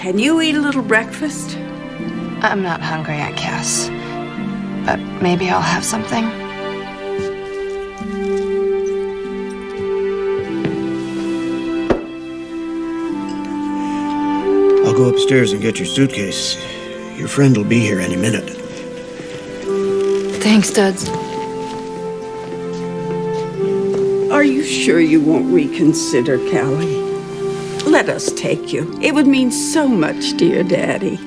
Can you eat a little breakfast? I'm not hungry, I guess. But maybe I'll have something. I'll go upstairs and get your suitcase. Your friend will be here any minute. Thanks, Duds. Are you sure you won't reconsider, Callie? Let us take you. It would mean so much to your daddy.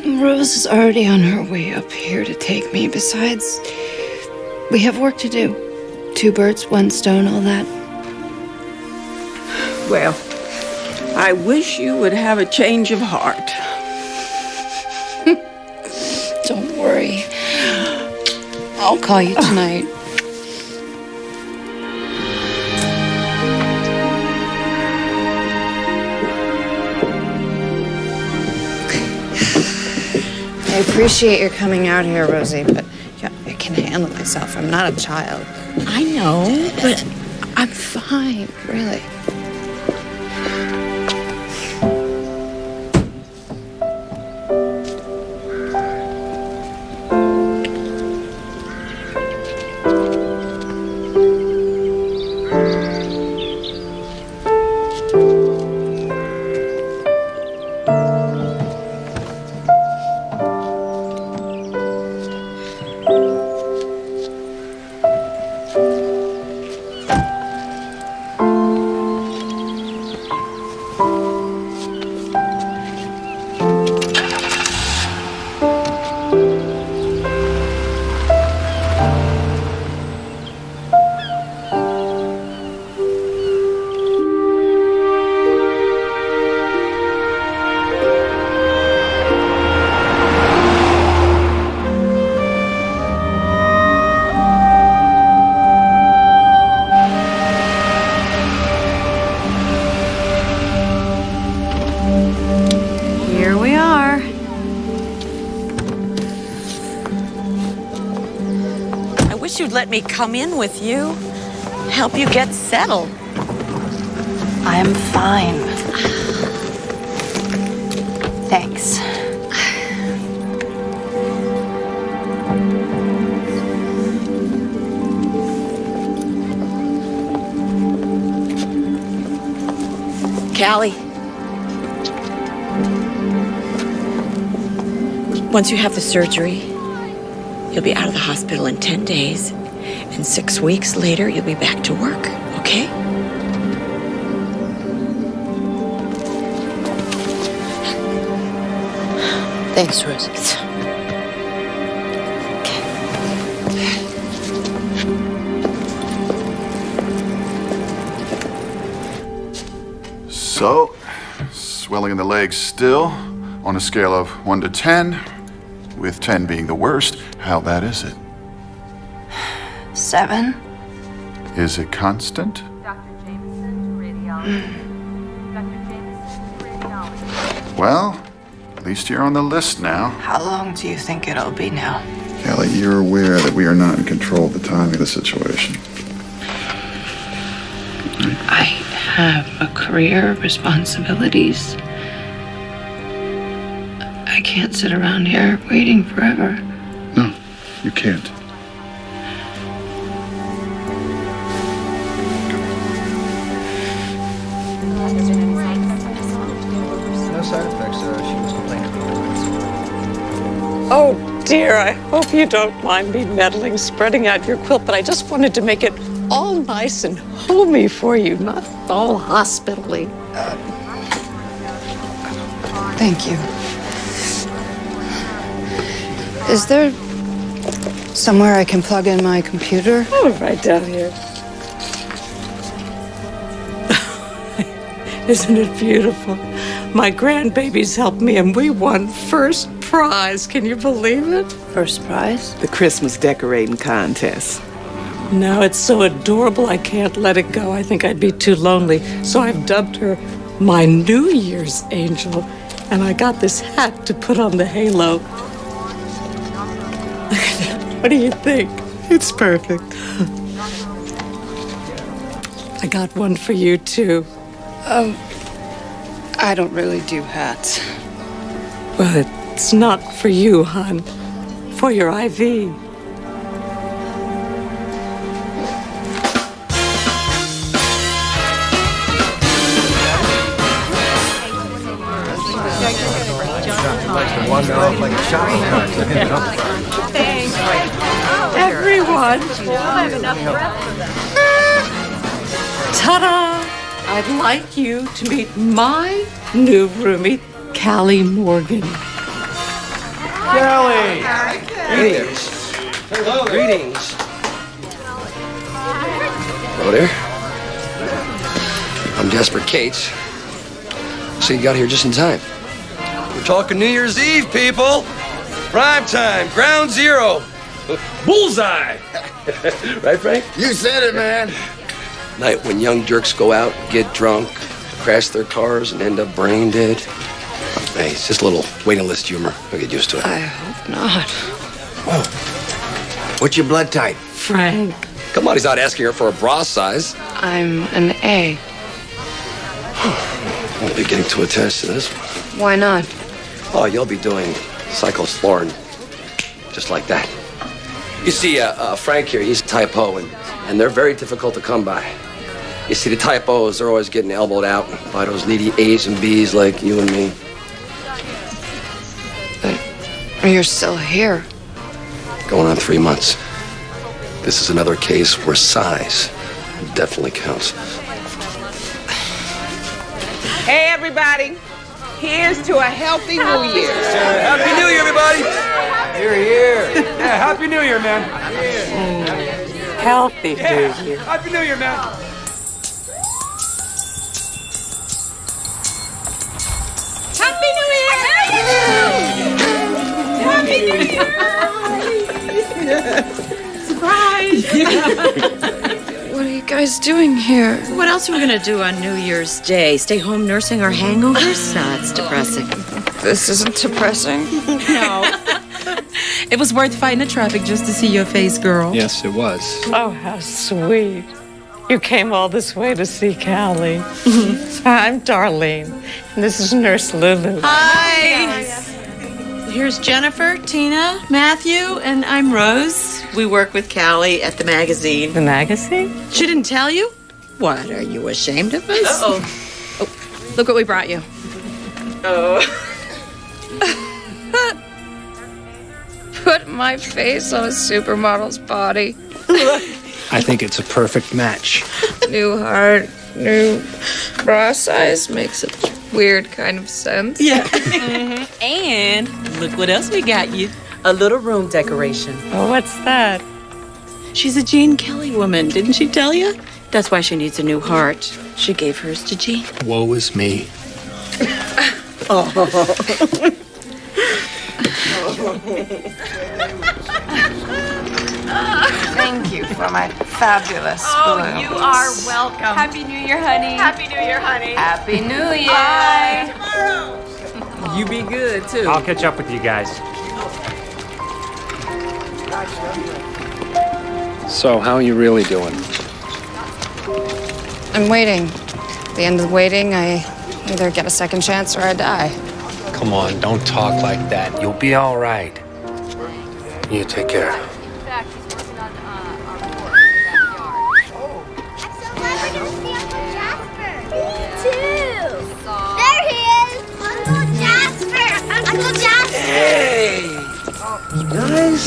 Rose is already on her way up here to take me. Besides, we have work to do. 2 birds, 1 stone, all that. Well, I wish you would have a change of heart. Don't worry. I'll call you tonight. I appreciate your coming out here, Rosie, but yeah, I can handle myself. I'm not a child. I know, but I'm fine, really. you'd let me come in with you, help you get settled. I'm fine. Thanks. Callie, once you have the surgery, you'll be out of the hospital in 10 days, and 6 weeks later, you'll be back to work, okay? Thanks, Rosie. So, swelling in the legs still, on a scale of 1 to 10, with 10 being the worst. How bad is it? 7. Is it constant? Dr. Jameson to radiology. Dr. Jameson to radiology. Well, at least you're on the list now. How long do you think it'll be now? Kelly, you're aware that we are not in control of the timing of the situation. I have a career, responsibilities. I can't sit around here waiting forever. No, you can't. No side effects. She was complaining. Oh dear, I hope you don't mind me meddling, spreading out your quilt, but I just wanted to make it all nice and homey for you, not all hospital-y. Thank you. Is there somewhere I can plug in my computer? Oh, right down here. Isn't it beautiful? My grandbabies helped me and we won first prize. Can you believe it? First prize? The Christmas decorating contest. No, it's so adorable I can't let it go. I think I'd be too lonely. So I've dubbed her my New Year's angel. And I got this hat to put on the halo. What do you think? It's perfect. I got one for you, too. I don't really do hats. But it's not for you, hon. For your IV. Everyone. Ta-da! I'd like you to meet my new roomie, Callie Morgan. Kelly! Greetings. Hello. Greetings. Hello there. I'm Jasper Cates. So you got here just in time. We're talking New Year's Eve, people. Prime time, ground zero. Bullseye. Right, Frank? You said it, man. Night when young jerks go out, get drunk, crash their cars, and end up brain dead. Hey, it's just a little waiting list humor. I'll get used to it. I hope not. Whoa. What's your blood type? Frank. Come on, he's not asking her for a bra size. I'm an A. Won't be getting too attached to this one. Why not? Oh, you'll be doing cyclosporin, just like that. You see, Frank here, he's type O, and they're very difficult to come by. You see, the type O's, they're always getting elbowed out by those needy A's and B's like you and me. But you're still here. Going on 3 months. This is another case where size definitely counts. Hey, everybody. Here's to a healthy New Year. Happy New Year, everybody! Here. Yeah, Happy New Year, man. Healthy, do you? Happy New Year, man. Happy New Year! Happy New Year! Surprise! What are you guys doing here? What else are we gonna do on New Year's Day? Stay home nursing our hangovers? It's depressing. This isn't depressing. No. It was worth fighting the traffic just to see your face, girl. Yes, it was. Oh, how sweet. You came all this way to see Callie. I'm Darlene, and this is Nurse Lulu. Hi. Here's Jennifer, Tina, Matthew, and I'm Rose. We work with Callie at the magazine. The magazine? She didn't tell you? What, are you ashamed of us? Oh, look what we brought you. Put my face on a supermodel's body. I think it's a perfect match. New heart, new bra size makes a weird kind of sense. Yeah. And look what else we got you. A little room decoration. Oh, what's that? She's a Jean Kelly woman, didn't she tell you? That's why she needs a new heart. She gave hers to Jean. Woe is me. Thank you for my fabulous balloons. You are welcome. Happy New Year, honey. Happy New Year, honey. Happy New Year. Bye. You be good, too. I'll catch up with you guys. So, how are you really doing? I'm waiting. At the end of the waiting, I either get a second chance or I die. Come on, don't talk like that. You'll be all right. You take care. In fact, he's working on our report in the backyard. I'm so glad we're gonna see Uncle Jasper. Me too. There he is. Uncle Jasper. Uncle Jasper. Hey! You guys?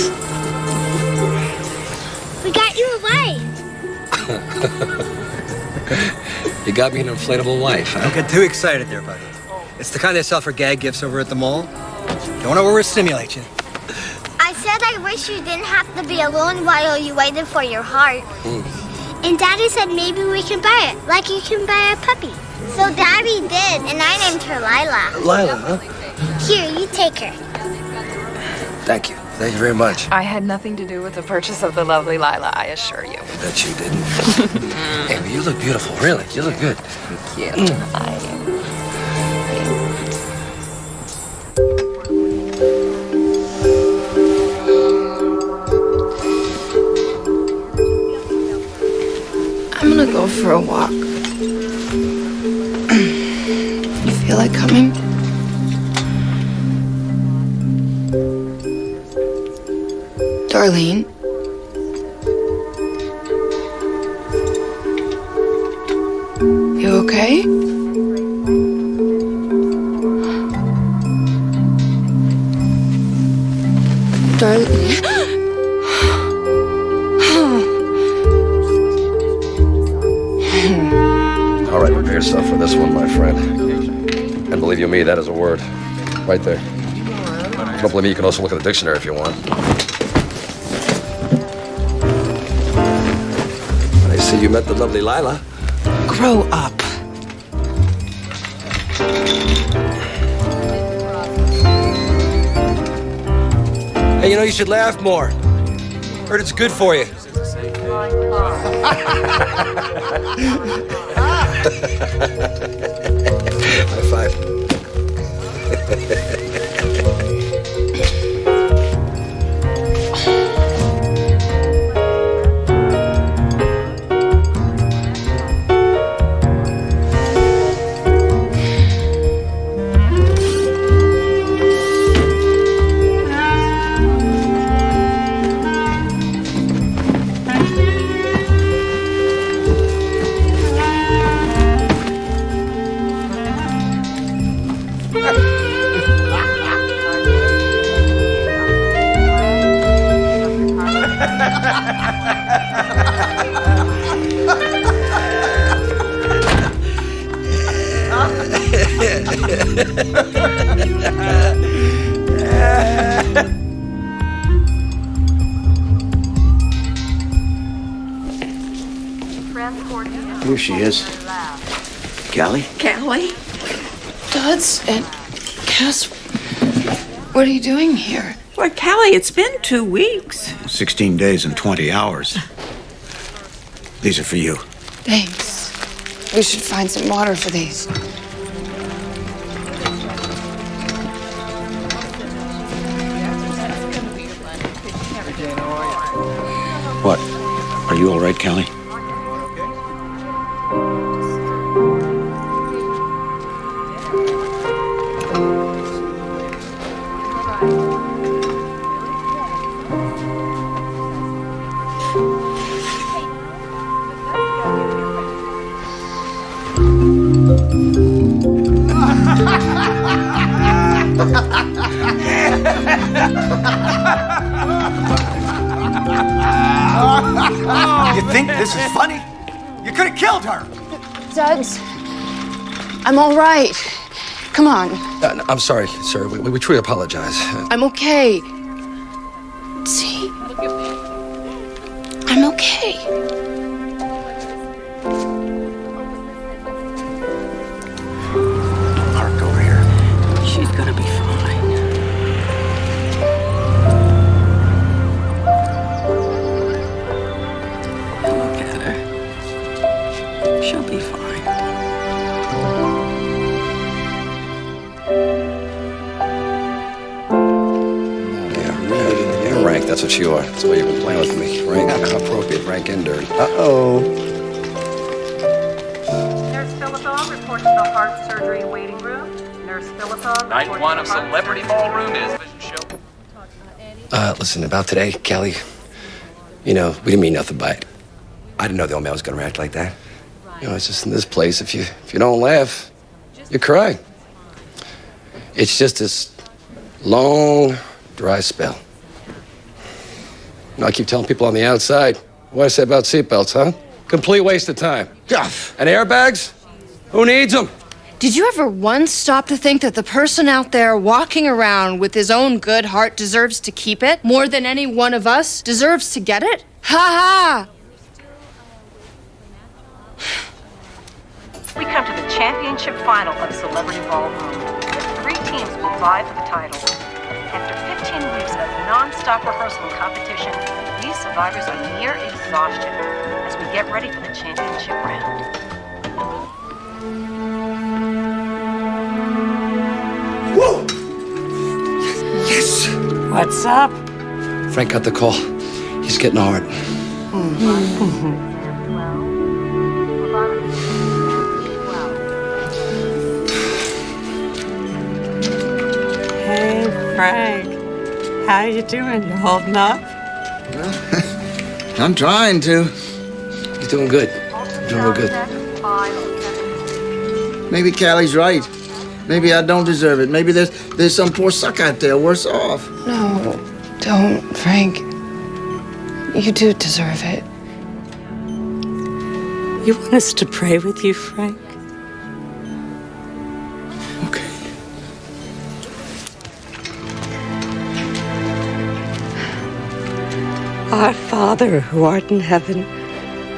We got you a wife. You got me an inflatable wife, huh? Don't get too excited there, buddy. It's the kind they sell for gag gifts over at the mall. Don't want to overstimulate you. I said I wish you didn't have to be alone while you waited for your heart. And Daddy said maybe we can buy it, like you can buy a puppy. So Daddy did, and I named her Lila. Lila, huh? Here, you take her. Thank you. Thank you very much. I had nothing to do with the purchase of the lovely Lila, I assure you. I bet you didn't. Hey, but you look beautiful, really. You look good. Yeah. I'm gonna go for a walk. You feel like coming? Darlene? You okay? Darlene? All right, prepare yourself for this one, my friend. And believe you me, that is a word. Right there. If you don't believe me, you can also look at the dictionary if you want. I see you met the lovely Lila. Grow up. Hey, you know, you should laugh more. Heard it's good for you. High five. Here she is. Callie? Callie? Duds and Cass, what are you doing here? Why, Callie, it's been 2 weeks. 16 days and 20 hours. These are for you. Thanks. We should find some water for these. What? Are you all right, Callie? You think this is funny? You could have killed her. Duds, I'm all right. Come on. I'm sorry, sir. We truly apologize. I'm okay. See? I'm okay. Park over here. She's gonna be fine. Look at her. She'll be fine. Yeah, rank, that's what you are. That's why you've been playing with me. Rank, appropriate, rank and dirty. Uh-oh. Nurse Philippa reports to the heart surgery waiting room. Nurse Philippa. Night one of Celebrity Ballroom is vision show. Listen, about today, Kelly, you know, we didn't mean nothing by it. I didn't know the old man was gonna react like that. You know, it's just in this place, if you don't laugh, you cry. It's just this long, dry spell. You know, I keep telling people on the outside, what I say about seatbelts, huh? Complete waste of time. And airbags? Who needs them? Did you ever once stop to think that the person out there walking around with his own good heart deserves to keep it more than any one of us deserves to get it? Ha ha! We come to the championship final of Celebrity Ballroom. 3 teams will vie for the title. After 15 weeks of non-stop rehearsal and competition, these survivors are near exhaustion as we get ready for the championship round. Whoa! Yes! What's up? Frank got the call. He's getting hard. Hey, Frank. How you doing? You holding up? I'm trying to. He's doing good. Doing real good. Maybe Callie's right. Maybe I don't deserve it. Maybe there's some poor suck out there worse off. No, don't, Frank. You do deserve it. You want us to pray with you, Frank? Okay. Our Father, who art in heaven,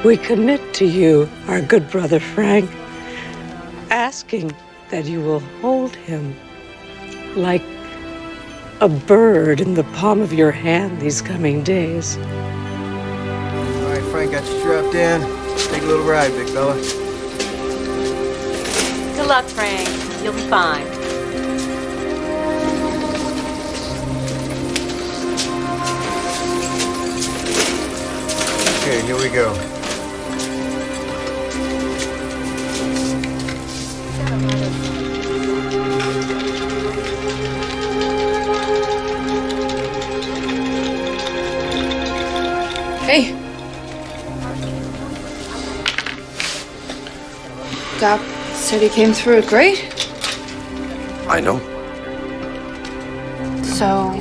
we commit to you our good brother Frank, asking that you will hold him like a bird in the palm of your hand these coming days. All right, Frank, got you strapped in. Take a little ride, big fella. Good luck, Frank. You'll be fine. Okay, here we go. Hey. Doc said he came through it great. I know. So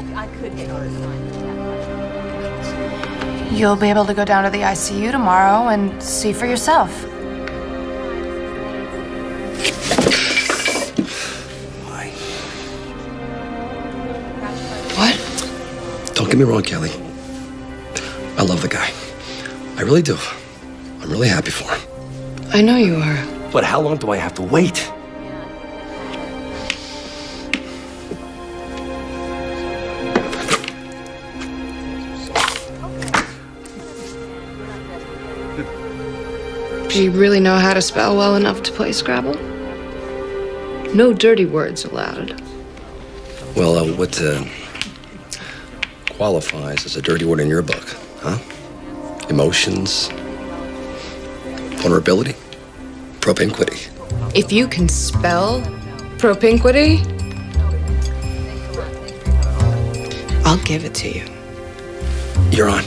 you'll be able to go down to the ICU tomorrow and see for yourself. What? Don't get me wrong, Kelly. I love the guy. I really do. I'm really happy for him. I know you are. But how long do I have to wait? Do you really know how to spell well enough to play Scrabble? No dirty words allowed. Well, what qualifies as a dirty word in your book, huh? Emotions, vulnerability, propinquity. If you can spell propinquity, I'll give it to you. You're on.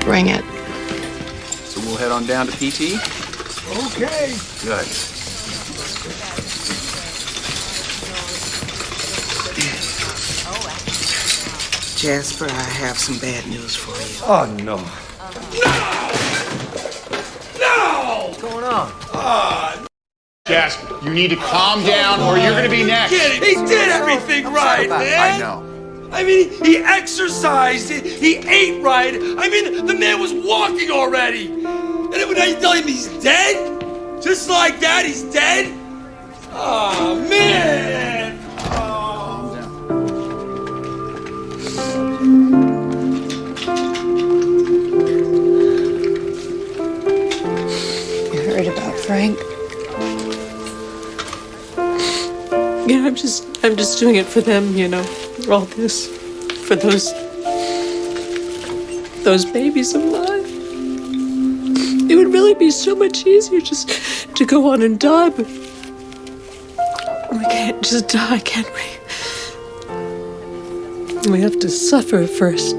Bring it. So we'll head on down to PT? Okay. Good. Jasper, I have some bad news for you. Oh, no. No! What's going on? Jasper, you need to calm down or you're gonna be next. He did everything right, man! I know. I mean, he exercised, he ate right. I mean, the man was walking already. And then when I tell him he's dead, just like that, he's dead? Oh, man! You heard about Frank? Yeah, I'm just doing it for them, you know. All this for those babies of mine. It would really be so much easier just to go on and die, but we can't just die, can we? We have to suffer first.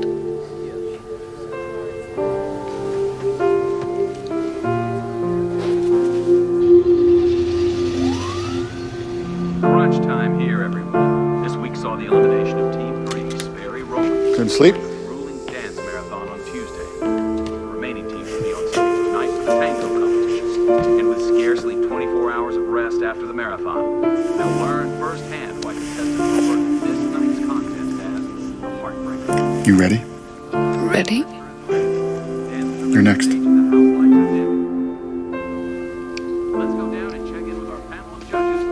Crunch time here, everyone. This week saw the elimination of Team 3's Barry Roman. Couldn't sleep? Grueling dance marathon on Tuesday. The remaining teams will be on stage tonight for the tango competition. And with scarcely 24 hours of rest after the marathon, they'll learn firsthand why contestants refer to this night's contest as the heartbreaker. You ready? Ready? You're next. Let's go down and check in with our panel of judges.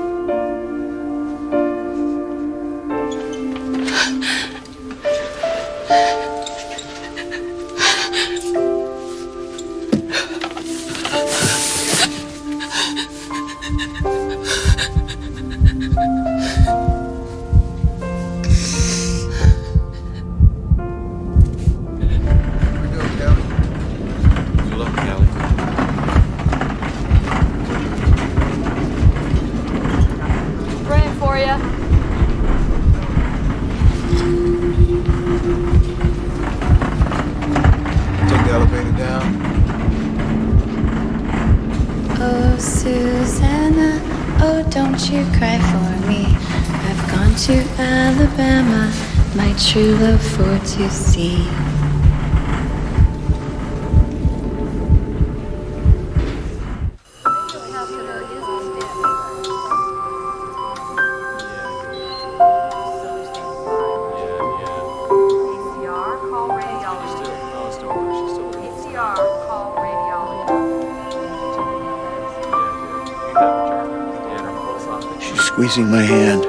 Oh, don't you cry for me. I've gone to Alabama, my true love for to see. She's squeezing my hand.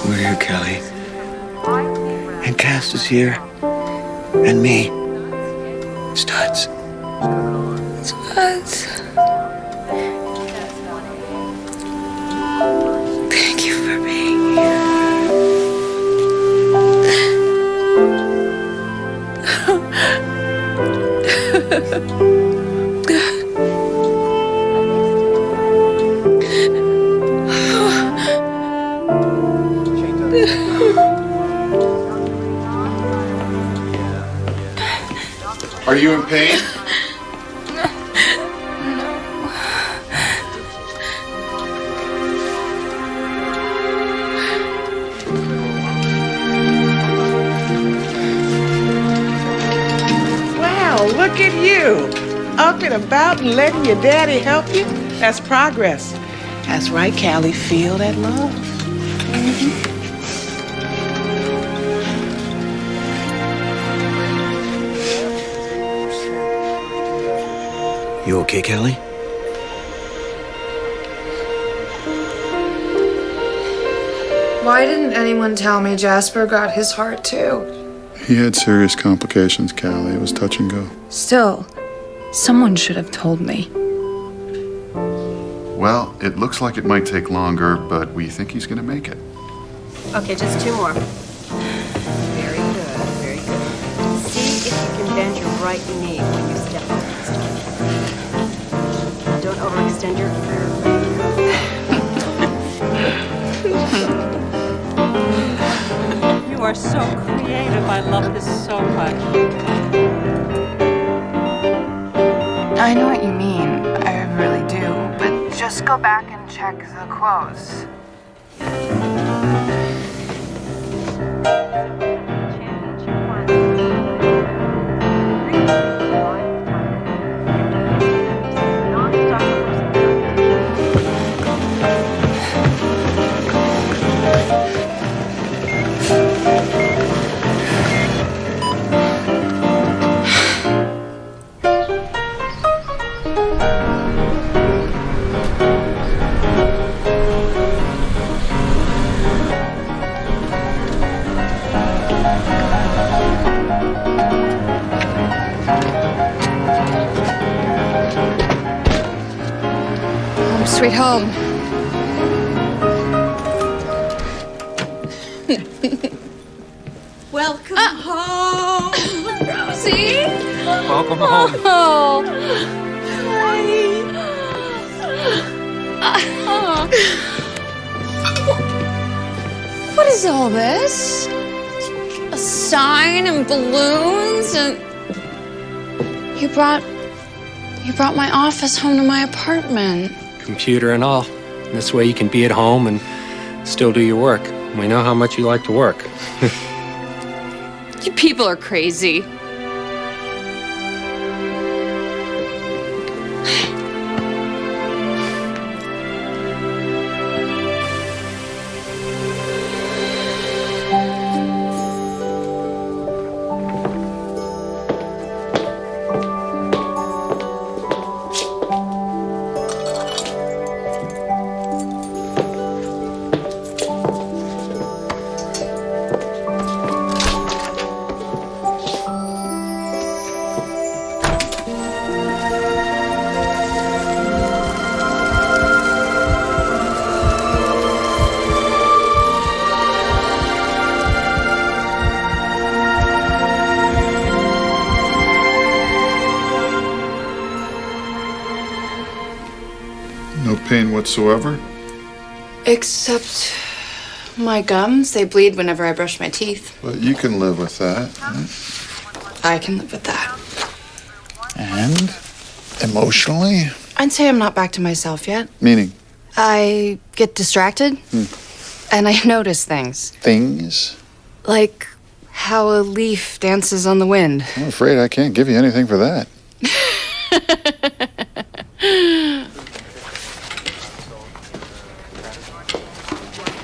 We're here, Kelly. And Cass is here. And me. Studs. Studs. Thank you for being here. Are you in pain? Wow, look at you. Up and about and letting your daddy help you. That's progress. That's right, Callie. Feel that love. You okay, Kelly? Why didn't anyone tell me Jasper got his heart too? He had serious complications, Callie. It was touch and go. Still, someone should have told me. Well, it looks like it might take longer, but we think he's going to make it. Okay, just 2 more. Very good, very good. See if you can bend your right knee when you step on the stone. Don't overextend your You are so creative. I love this so much. I know what you mean. I really do. But just go back and check the quotes. Sweet home. Welcome home, Rosie. Welcome home. Oh. What is all this? A sign and balloons and you brought my office home to my apartment. Computer and all. This way you can be at home and still do your work. We know how much you like to work. You people are crazy. No pain whatsoever? Except My gums, they bleed whenever I brush my teeth. Well, you can live with that. I can live with that. And emotionally? I'd say I'm not back to myself yet. Meaning? I get distracted, and I notice things. Things? Like how a leaf dances on the wind. I'm afraid I can't give you anything for that.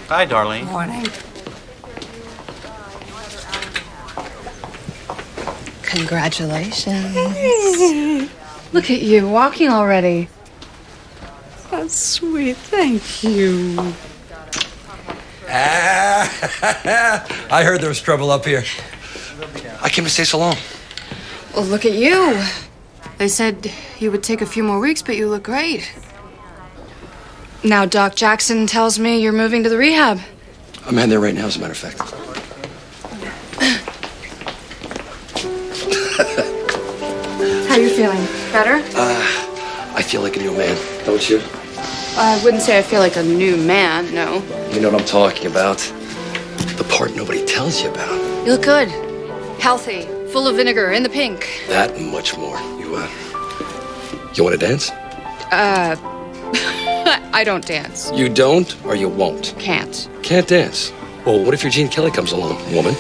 Hi, Darlene. Morning. Congratulations. Look at you, walking already. That's sweet. Thank you. I heard there was trouble up here. I came to say so long. Well, look at you. They said you would take a few more weeks, but you look great. Now Doc Jackson tells me you're moving to the rehab. I'm heading there right now, as a matter of fact. How you feeling? Better? I feel like a new man, don't you? I wouldn't say I feel like a new man, no. You know what I'm talking about. The part nobody tells you about. You look good. Healthy. Full of vinegar. In the pink. That and much more. You want to dance? I don't dance. You don't or you won't? Can't. Can't dance? Well, what if your Gene Kelly comes along, woman?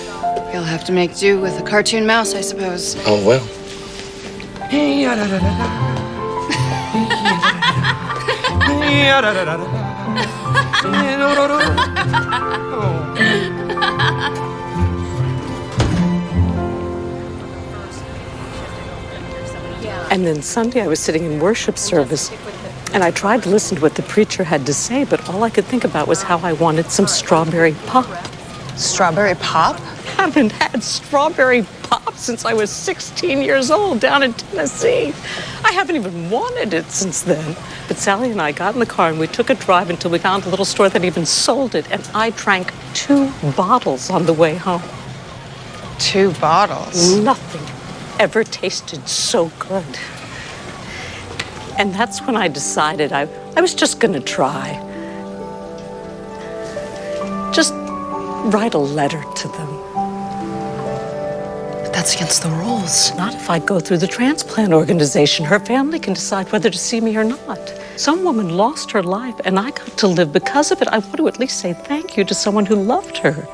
You'll have to make do with a cartoon mouse, I suppose. Oh, well. And then Sunday I was sitting in worship service, and I tried to listen to what the preacher had to say, but all I could think about was how I wanted some strawberry pop. Strawberry pop? I haven't had strawberry pop since I was 16 years old down in Tennessee. I haven't even wanted it since then. But Sally and I got in the car and we took a drive until we found a little store that even sold it, and I drank 2 bottles on the way home. 2 bottles? Nothing ever tasted so good. And that's when I decided I was just gonna try. Just write a letter to them. But that's against the rules. Not if I go through the transplant organization. Her family can decide whether to see me or not. Some woman lost her life, and I got to live because of it. I want to at least say thank you to someone who loved her.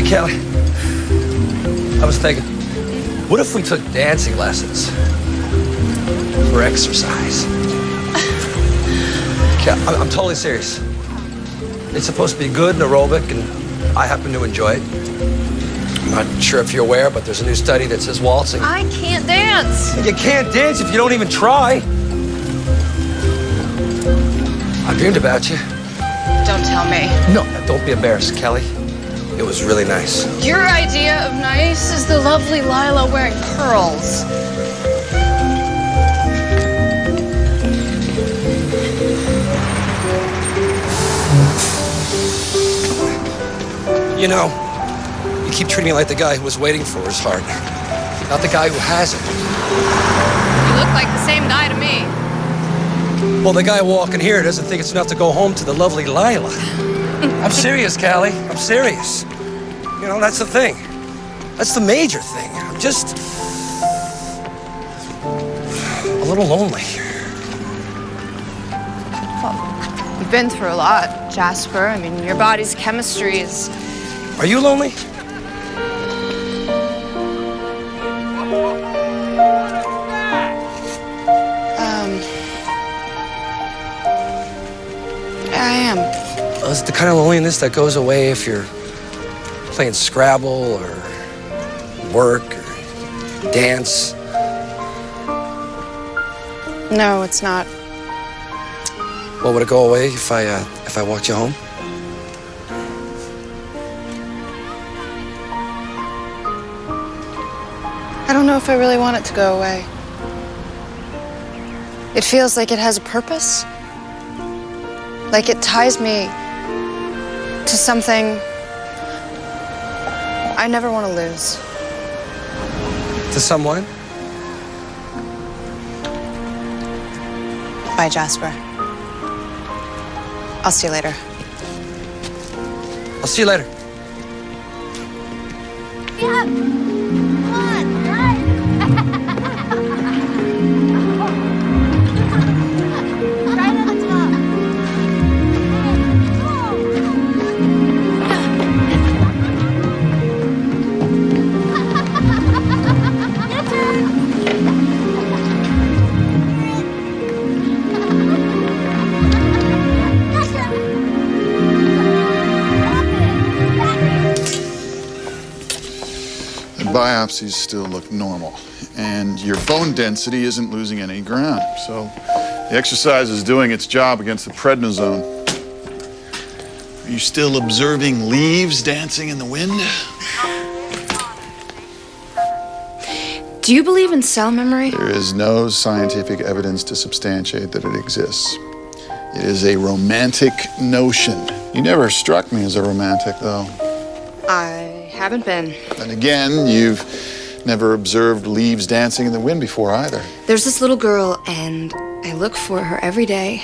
Kelly, I was thinking, what if we took dancing lessons for exercise? I'm totally serious. It's supposed to be good and aerobic, and I happen to enjoy it. I'm not sure if you're aware, but there's a new study that says waltzing. I can't dance. You can't dance if you don't even try. I dreamed about you. Don't tell me. No, don't be embarrassed, Kelly. It was really nice. Your idea of nice is the lovely Lila wearing pearls. You know, you keep treating me like the guy who was waiting for his heart, not the guy who has it. You look like the same guy to me. Well, the guy walking here doesn't think it's enough to go home to the lovely Lila. I'm serious, Callie. I'm serious. You know, that's the thing. That's the major thing. I'm just a little lonely. Well, you've been through a lot, Jasper. I mean, your body's chemistry is... Are you lonely? I am. Is it the kind of loneliness that goes away if you're playing Scrabble or work or dance? No, it's not. Well, would it go away if I walked you home? I don't know if I really want it to go away. It feels like it has a purpose. Like it ties me to something I never want to lose. To someone? Bye, Jasper. I'll see you later. I'll see you later. Yeah. Come on, run. Right on the top. Your turn. Biopsies still look normal, and your bone density isn't losing any ground. So the exercise is doing its job against the prednisone. Are you still observing leaves dancing in the wind? Do you believe in cell memory? There is no scientific evidence to substantiate that it exists. It is a romantic notion. You never struck me as a romantic, though. I haven't been. And again, you've never observed leaves dancing in the wind before either. There's this little girl, and I look for her every day.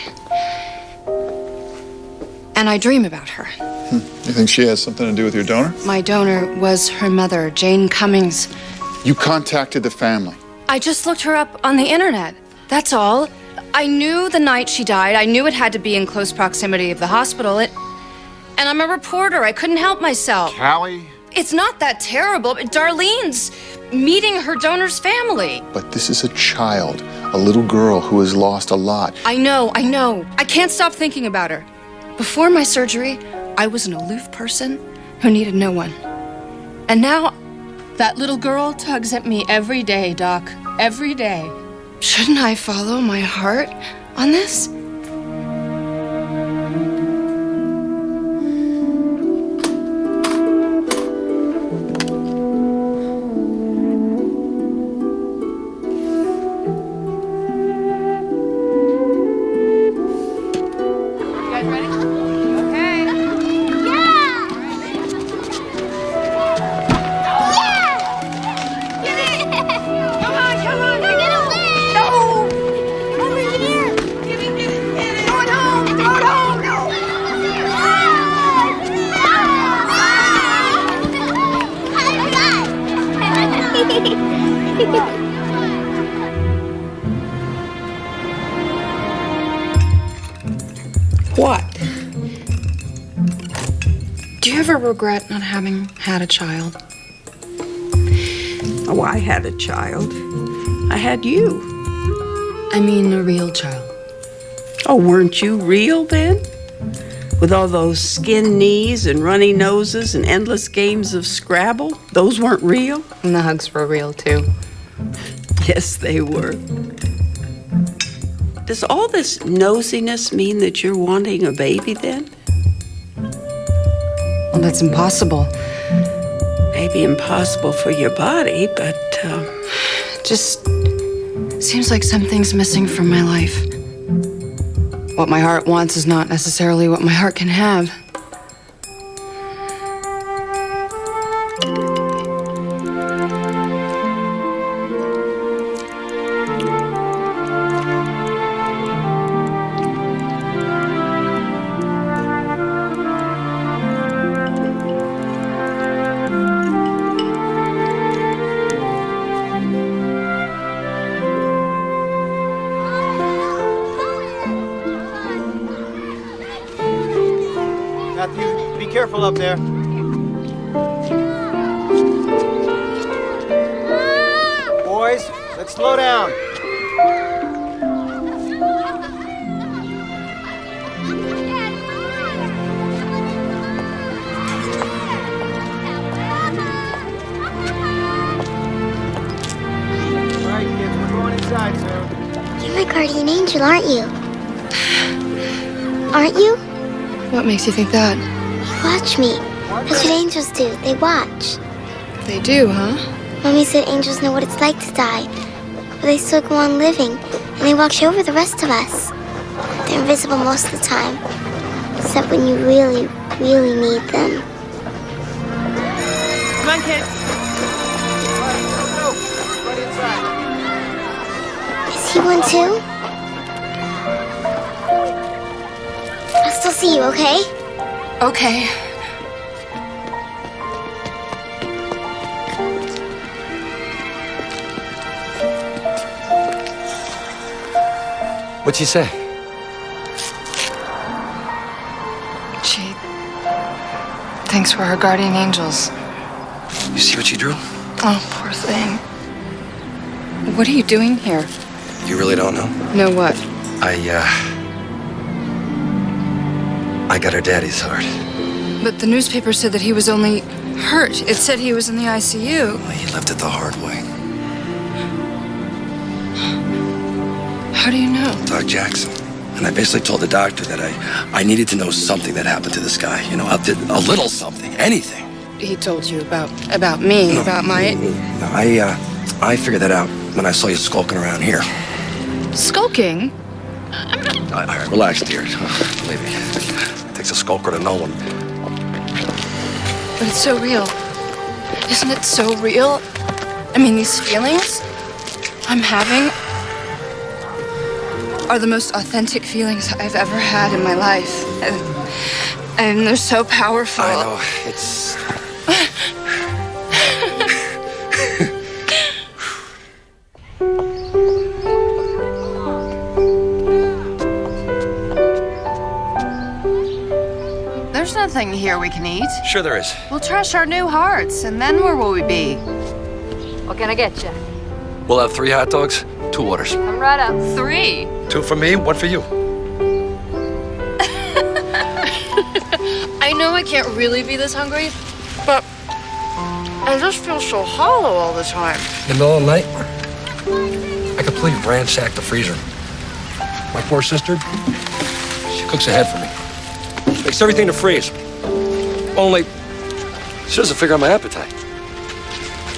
And I dream about her. You think she has something to do with your donor? My donor was her mother, Jane Cummings. You contacted the family. I just looked her up on the internet. That's all. I knew the night she died. I knew it had to be in close proximity of the hospital. And I'm a reporter. I couldn't help myself. Callie? It's not that terrible. Darlene's meeting her donor's family. But this is a child, a little girl who has lost a lot. I know. I can't stop thinking about her. Before my surgery, I was an aloof person who needed no one. And now, that little girl tugs at me every day, Doc. Every day. Shouldn't I follow my heart on this? What? Do you ever regret not having had a child? Oh, I had a child. I had you. I mean a real child. Oh, weren't you real then? With all those skin knees and runny noses and endless games of Scrabble? Those weren't real? And the hugs were real, too. Yes, they were. Does all this nosiness mean that you're wanting a baby then? Well, that's impossible. Maybe impossible for your body, but... Just seems like something's missing from my life. What my heart wants is not necessarily what my heart can have. careful up there. Boys, let's slow down. All right, kids, we're going inside soon. You're my guardian angel, aren't you? Aren't you? What makes you think that? You watch me. That's what angels do. They watch. They do, huh? Mommy said angels know what it's like to die, but they still go on living, and they watch over the rest of us. They're invisible most of the time, except when you really, really need them. Come on, kids. Go. Right inside. Is he one too? I'll still see you, okay? Okay. What'd she say? She thinks we're her guardian angels. You see what she drew? Oh, poor thing. What are you doing here? You really don't know? Know what? I got her daddy's heart. But the newspaper said that he was only hurt. It said he was in the ICU. Well, he left it the hard way. How do you know? Doc Jackson. And I basically told the doctor that I needed to know something that happened to this guy. You know, a little something, anything. He told you about me, about my... No, I figured that out when I saw you skulking around here. Skulking? All right, relax, dear. Believe me, it takes a skulker to know one. But it's so real. Isn't it so real? I mean, these feelings I'm having are the most authentic feelings I've ever had in my life. And they're so powerful. I know, it's... There's nothing here we can eat. Sure there is. We'll trash our new hearts, and then where will we be? What can I get you? We'll have 3 hot dogs, 2 waters. Come right up. 3. 2 for me, 1 for you. I know I can't really be this hungry, but I just feel so hollow all the time. In the middle of the night, I completely ransacked the freezer. My poor sister, she cooks ahead for me. Makes everything to freeze. Only, she doesn't figure out my appetite.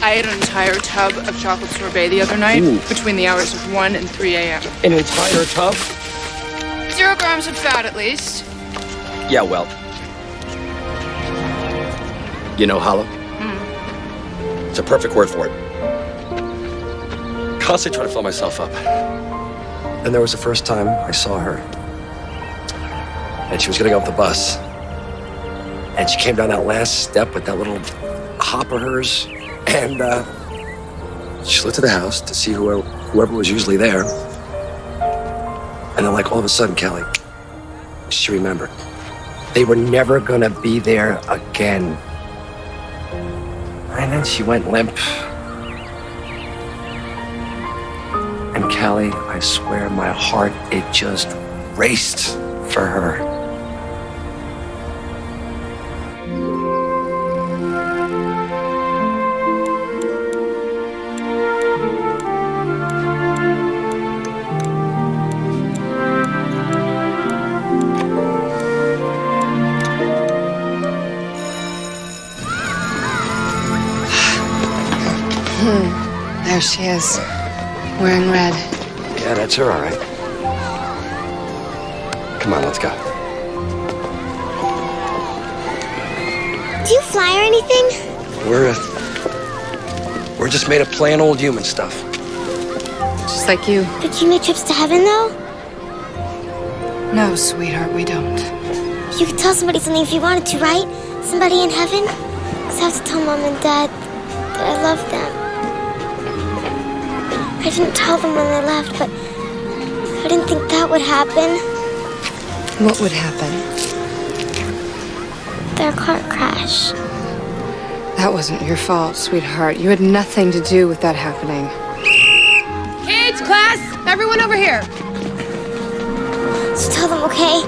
I ate an entire tub of chocolate sorbet the other night between the hours of 1 and 3 a.m. An entire tub? 0 grams of fat, at least. Yeah, well. You know hollow? It's a perfect word for it. Constantly trying to fill myself up. And there was the first time I saw her. And she was gonna go up the bus. And she came down that last step with that little hop of hers. And she looked to the house to see whoever was usually there. And then, like, all of a sudden, Kelly, she remembered. They were never gonna be there again. And then she went limp. And Kelly, I swear, my heart, it just raced for her. There she is, wearing red. Yeah, that's her, all right. Come on, let's go. Do you fly or anything? We're just made of plain old human stuff. Just like you. But you make trips to heaven, though? No, sweetheart, we don't. You could tell somebody something if you wanted to, right? Somebody in heaven? Just have to tell Mom and Dad that I love them. I didn't tell them when they left, but I didn't think that would happen. What would happen? their car crash. That wasn't your fault, sweetheart. You had nothing to do with that happening. Kids, class, everyone over here. Just tell them, okay?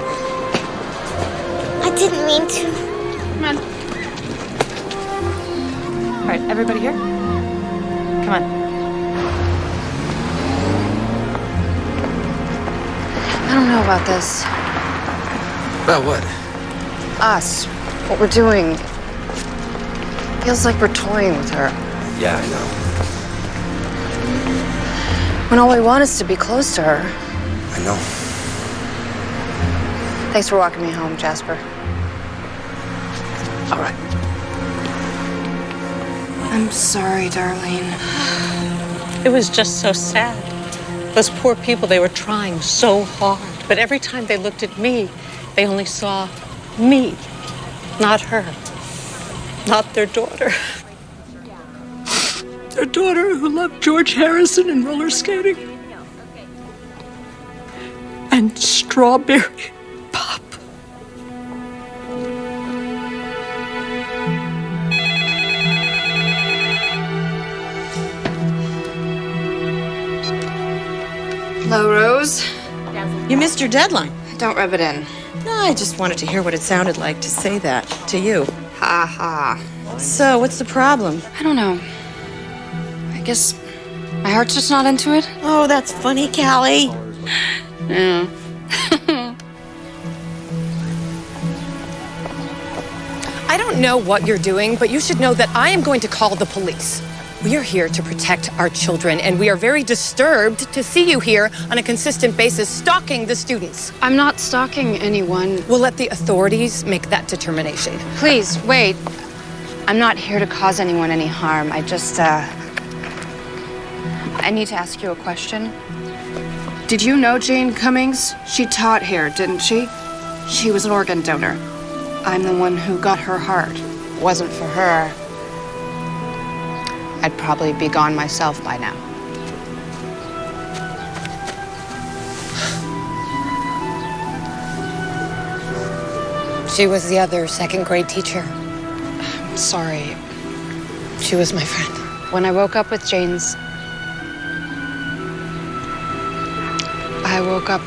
I didn't mean to. Come on. All right, everybody here? Come on. I don't know about this. About what? Us. What we're doing. Feels like we're toying with her. Yeah, I know. When all we want is to be close to her. I know. Thanks for walking me home, Jasper. All right. I'm sorry, Darlene. It was just so sad. Those poor people, they were trying so hard. But every time they looked at me, they only saw me, not her, not their daughter. Their daughter who loved George Harrison and roller skating. And strawberry pop. Hello, Rose. You missed your deadline. Don't rub it in. No, I just wanted to hear what it sounded like to say that to you. Ha ha. So, what's the problem? I don't know. I guess my heart's just not into it. Oh, that's funny, Callie. Yeah. I don't know what you're doing, but you should know that I am going to call the police. We are here to protect our children, and we are very disturbed to see you here on a consistent basis stalking the students. I'm not stalking anyone. We'll let the authorities make that determination. Please, wait. I'm not here to cause anyone any harm. I just, I need to ask you a question. Did you know Jane Cummings? She taught here, didn't she? She was an organ donor. I'm the one who got her heart. Wasn't for her, I'd probably be gone myself by now. She was the other second grade teacher. I'm sorry. She was my friend. When I woke up with Jane's, I woke up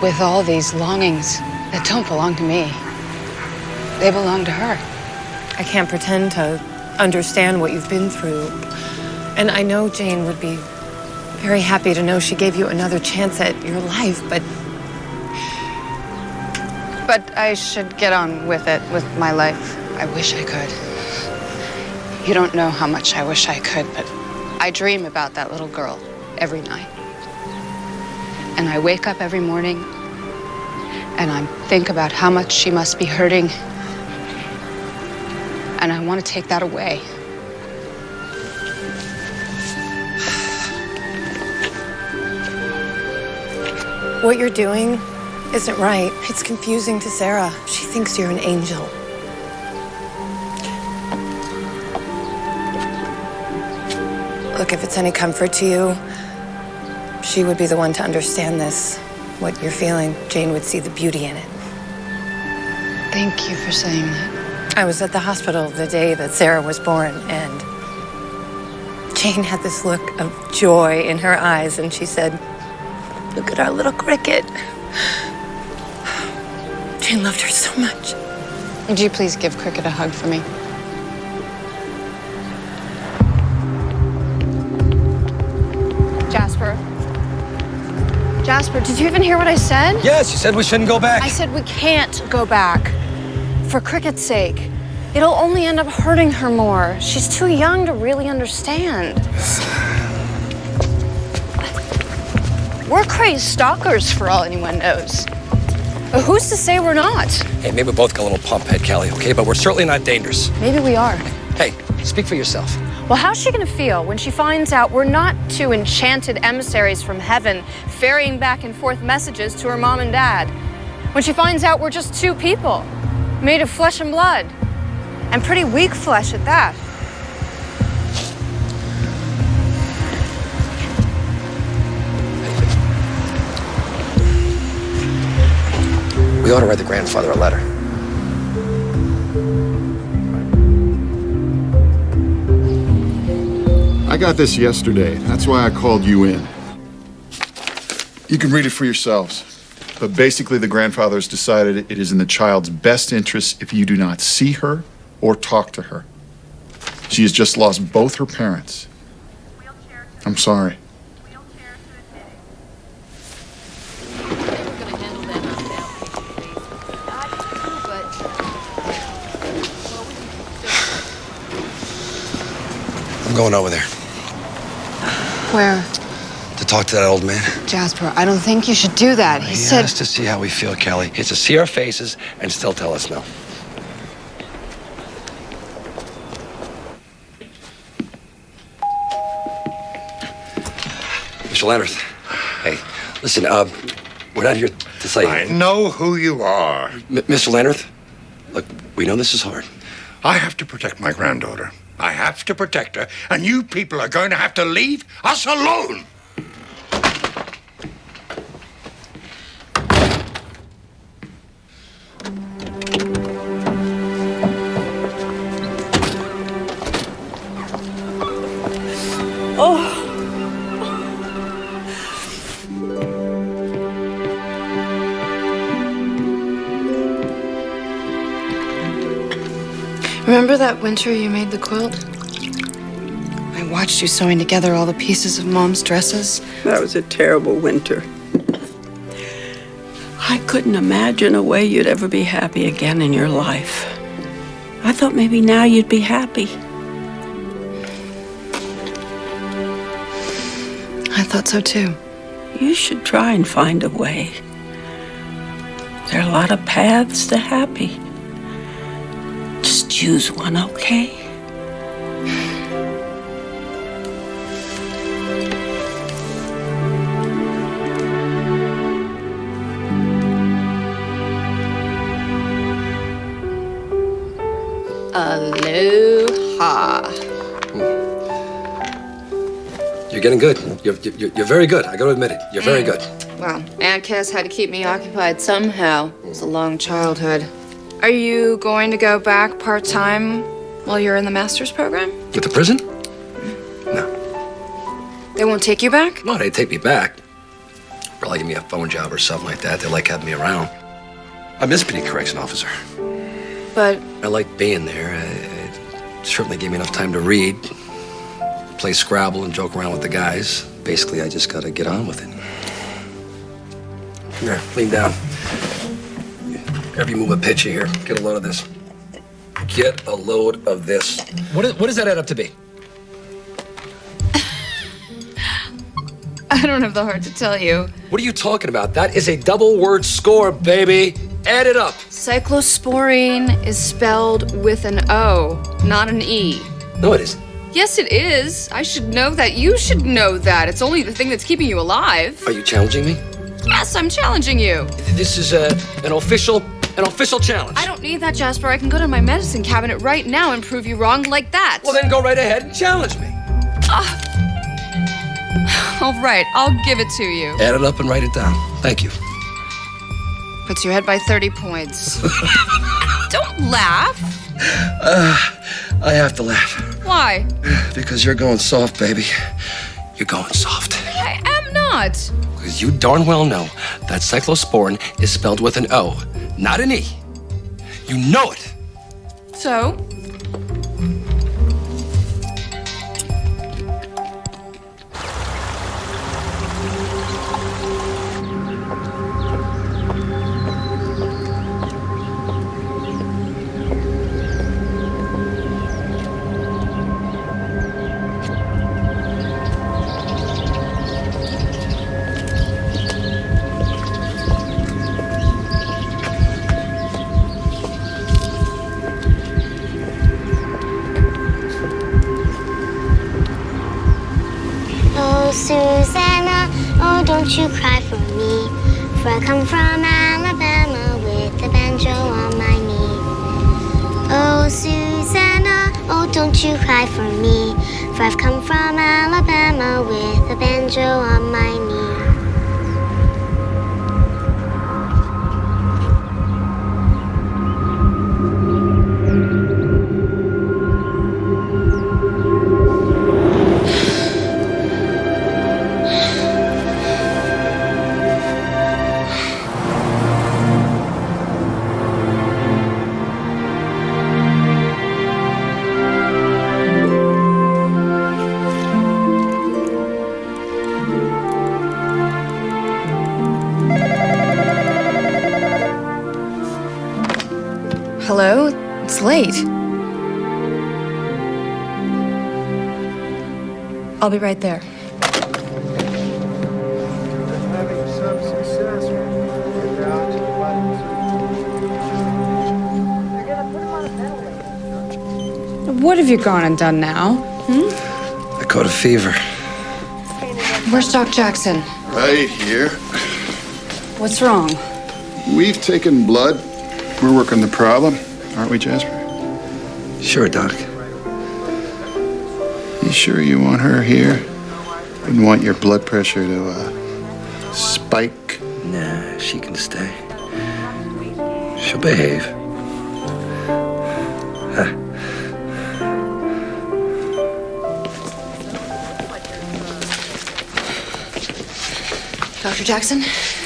with all these longings that don't belong to me. They belong to her. I can't pretend to understand what you've been through. And I know Jane would be very happy to know she gave you another chance at your life, but I should get on with it, with my life. I wish I could. You don't know how much I wish I could, but I dream about that little girl every night. And I wake up every morning and I think about how much she must be hurting. And I want to take that away. what you're doing isn't right. It's confusing to Sarah. She thinks you're an angel. Look, if it's any comfort to you, she would be the one to understand this, what you're feeling. Jane would see the beauty in it. Thank you for saying that. I was at the hospital the day that Sarah was born, and Jane had this look of joy in her eyes, and she said, "Look at our little cricket." Jane loved her so much. Would you please give Cricket a hug for me? Jasper, did you even hear what I said? Yes, you said we shouldn't go back. I said we can't go back. For Cricket's sake. It'll only end up hurting her more. She's too young to really understand. We're crazed stalkers for all anyone knows. But who's to say we're not? Hey, maybe we both got a little pump head, Callie, okay? But we're certainly not dangerous. Maybe we are. Hey, speak for yourself. Well, how's she gonna feel when she finds out we're not two enchanted emissaries from heaven ferrying back and forth messages to her mom and dad? When she finds out we're just two people, made of flesh and blood, and pretty weak flesh at that. We ought to write the grandfather a letter. got this yesterday. That's why I called you in. You can read it for yourselves. But basically, the grandfather has decided it is in the child's best interest if you do not see her or talk to her. She has just lost both her parents. I'm sorry. I'm going over there Where? to talk to that old man. Jasper, I don't think you should do that. He said. has to see how we feel, Kelly. He has to see our faces and still tell us no. Mr. Lannerth, hey, listen, we're not here to say... I know who you are. Mr. Lannerth, look, we know this is hard. I have to protect my granddaughter. I have to protect her, and you people are going to have to leave us alone. Remember that winter you made the quilt? I watched you sewing together all the pieces of Mom's dresses. That was a terrible winter. I couldn't imagine a way you'd ever be happy again in your life. I thought maybe now you'd be happy. I thought so too. You should try and find a way. There are a lot of paths to happy. Just choose one, okay? Aloha. You're getting good. You're very good. I got to admit it. You're very good. Well, Aunt Cass had to keep me occupied somehow. It was a long childhood. Are you going to go back part-time while you're in the master's program? With the prison? They won't take you back? No, they'd take me back. Probably give me a phone job or something like that. They like having me around. I miss being a correction officer. But I like being there. It certainly gave me enough time to read, play Scrabble, and joke around with the guys. Basically, I just got to get on with it. Here, lean down. Whenever you move a picture here, get a load of this. Get a load of this. What does that add up to be? I don't have the heart to tell you. What are you talking about? That is a double word score, baby. Add it up. Cyclosporine is spelled with an O, not an E. No, it isn't. Yes, it is. I should know that. You should know that. It's only the thing that's keeping you alive. Are you challenging me? Yes, I'm challenging you. This is an official challenge. I don't need that, Jasper. I can go to my medicine cabinet right now and prove you wrong like that. Well, then go right ahead and challenge me. All right, I'll give it to you. Add it up and write it down. Thank you. Puts you ahead by 30 points. Don't laugh. I have to laugh. Why? Because you're going soft, baby. You're going soft. I am not. Because you darn well know that cyclosporin is spelled with an O, not an E. You know it. So? Susanna, oh, don't you cry for me, for I come from Alabama with a banjo on my knee. Oh, Susanna, oh, don't you cry for me, for I've come from Alabama with a banjo on my knee. Wait. I'll be right there. What have you gone and done now? I caught a fever. Where's Doc Jackson? Right here. What's wrong? We've taken blood. We're working the problem, aren't we, Jasper? Sure, Doc. You sure you want her here? Wouldn't want your blood pressure to, spike? Nah, she can stay. She'll behave. Huh. Dr. Jackson?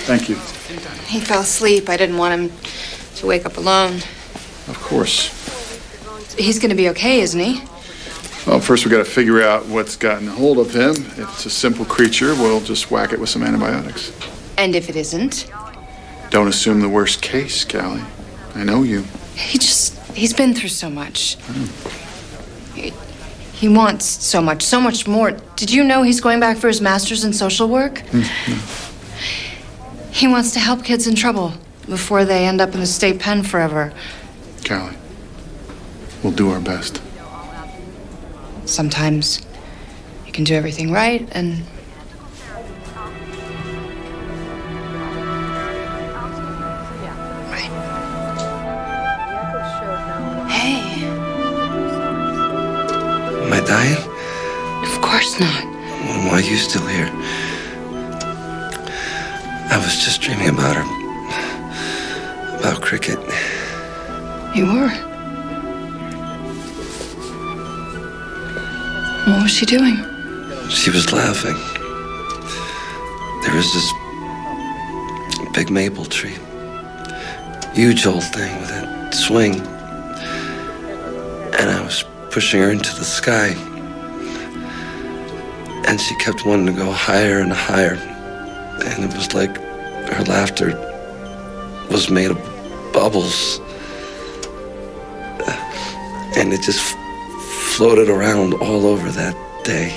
Thank you. He fell asleep. I didn't want him to wake up alone. Of course. He's gonna be okay, isn't he? Well, first we got to figure out what's gotten hold of him. If it's a simple creature, we'll just whack it with some antibiotics. And if it isn't? Don't assume the worst case, Callie. I know you. He's been through so much. He wants so much more. Did you know he's going back for his master's in social work? He wants to help kids in trouble before they end up in the state pen forever. Callie, we'll do our best. Sometimes you can do everything right and... Right. Hey. Am I dying? Of course not. Well, why are you still here? I was just dreaming about her. About Cricket. You were? What was she doing? She was laughing. There was this big maple tree. Huge old thing with a swing. And I was pushing her into the sky. And she kept wanting to go higher and higher. And it was like her laughter was made of bubbles. And it just floated around all over that day.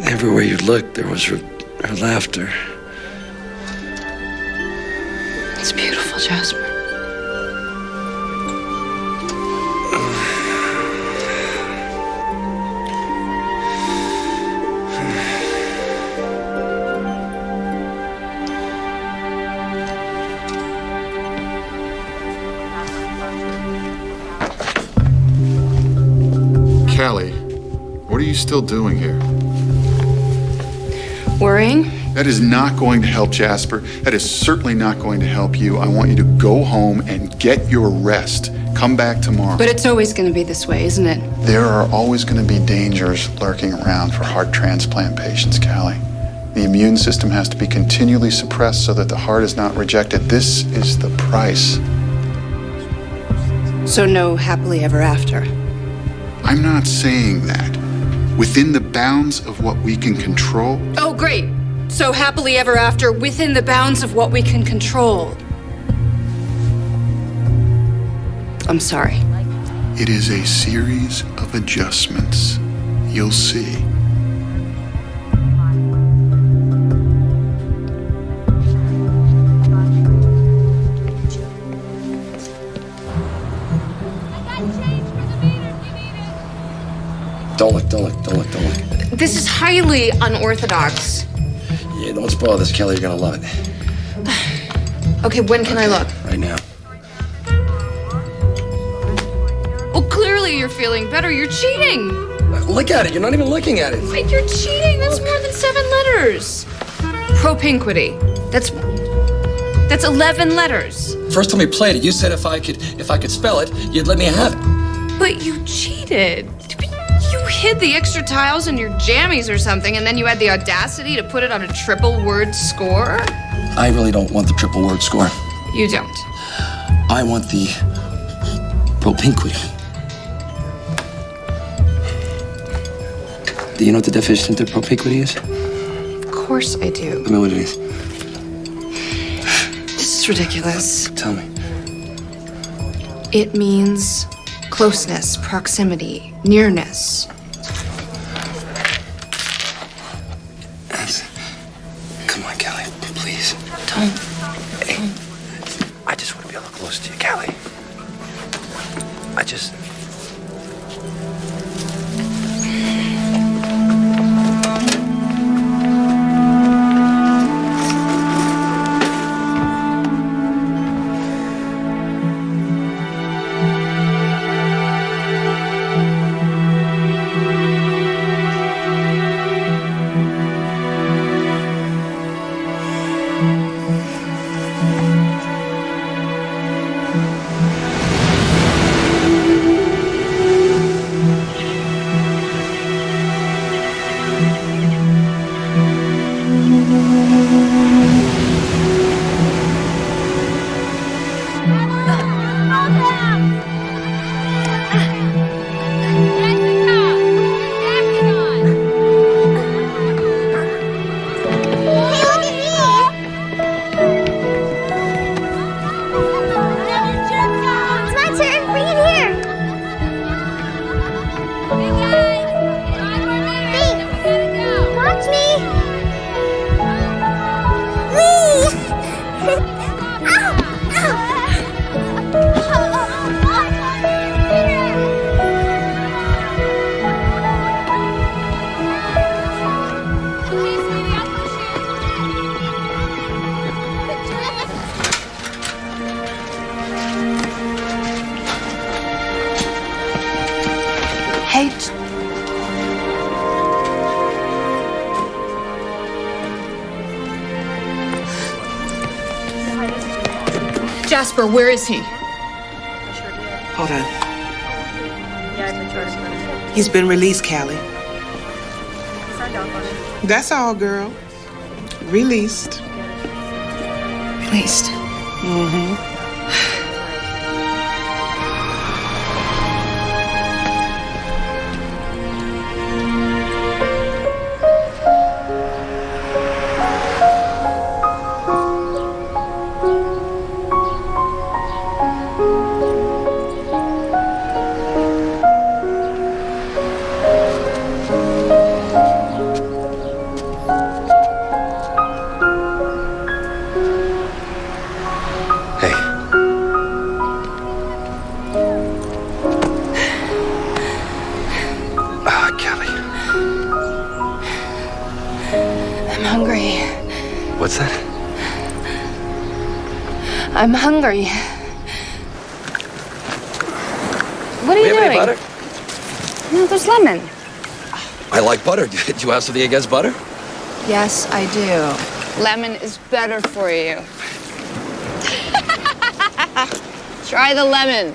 Everywhere you looked, there was her laughter. It's beautiful, Jasper. Callie, what are you still doing here? Worrying? That is not going to help Jasper. That is certainly not going to help you. I want you to go home and get your rest. Come back tomorrow. But it's always going to be this way, isn't it? There are always going to be dangers lurking around for heart transplant patients, Callie. The immune system has to be continually suppressed so that the heart is not rejected. This is the price. So no happily ever after. I'm not saying that. Within the bounds of what we can control. Oh, great. So happily ever after within the bounds of what we can control. I'm sorry. It is a series of adjustments. You'll see. Don't look. This is highly unorthodox. Yeah, don't spoil this, Kelly. You're gonna love it. Okay, when can I look? Right now. Well, clearly you're feeling better. You're cheating. Look at it. You're not even looking at it. Wait, you're cheating. That's more than 7 letters. Propinquity. That's 11 letters. First time we played it, you said if I could spell it, you'd let me have it. But you cheated. You hid the extra tiles in your jammies or something, and then you had the audacity to put it on a triple word score? I really don't want the triple word score. You don't. I want the propinquity. Do you know what the definition of propinquity is? Of course I do. Tell me what it is. This is ridiculous. Tell me. It means closeness, proximity, nearness. Come on, Callie, please. Don't. Hey, I just want to be a little close to you, Callie. I just... Jasper, where is he? Hold on. He's been released, Callie. That's all, girl. Released. Released? Mm-hmm. What's that? I'm hungry. What are you Do we have doing? any butter? No, there's lemon. I like butter. Do you have something against butter? Yes, I do. Lemon is better for you. Try the lemon.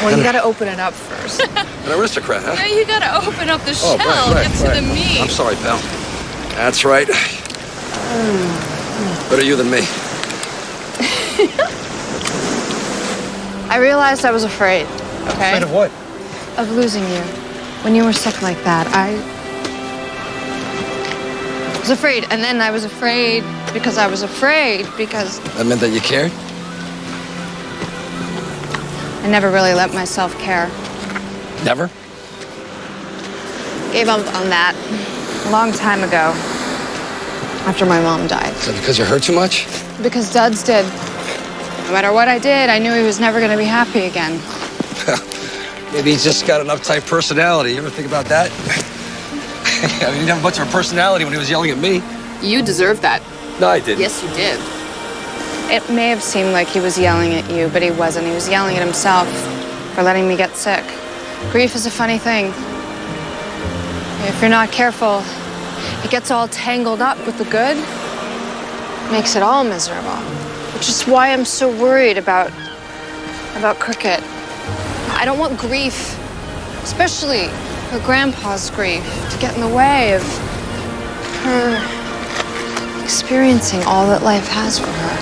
Well, you gotta open it up first. An aristocrat, huh? Yeah, you gotta open up the shell, right, get to the meat. I'm sorry, pal. That's right. Better you than me. I realized I was afraid, okay? Afraid of what? Of losing you. When you were sick like that, I was afraid. And then I was afraid because I was afraid because That meant that you cared? I never really let myself care. Never? Gave up on that a long time ago, after my mom died. Is that because you hurt too much? Because Duds did. No matter what I did, I knew he was never going to be happy again. Maybe he's just got an uptight personality. You ever think about that? I mean, he didn't have much of a personality when he was yelling at me. You deserve that. No, I didn't. Yes, you did. It may have seemed like he was yelling at you, but he wasn't. He was yelling at himself for letting me get sick. Grief is a funny thing. If you're not careful, it gets all tangled up with the good, makes it all miserable. Which is why I'm so worried about Cricket. I don't want grief, especially her grandpa's grief, to get in the way of her experiencing all that life has for her.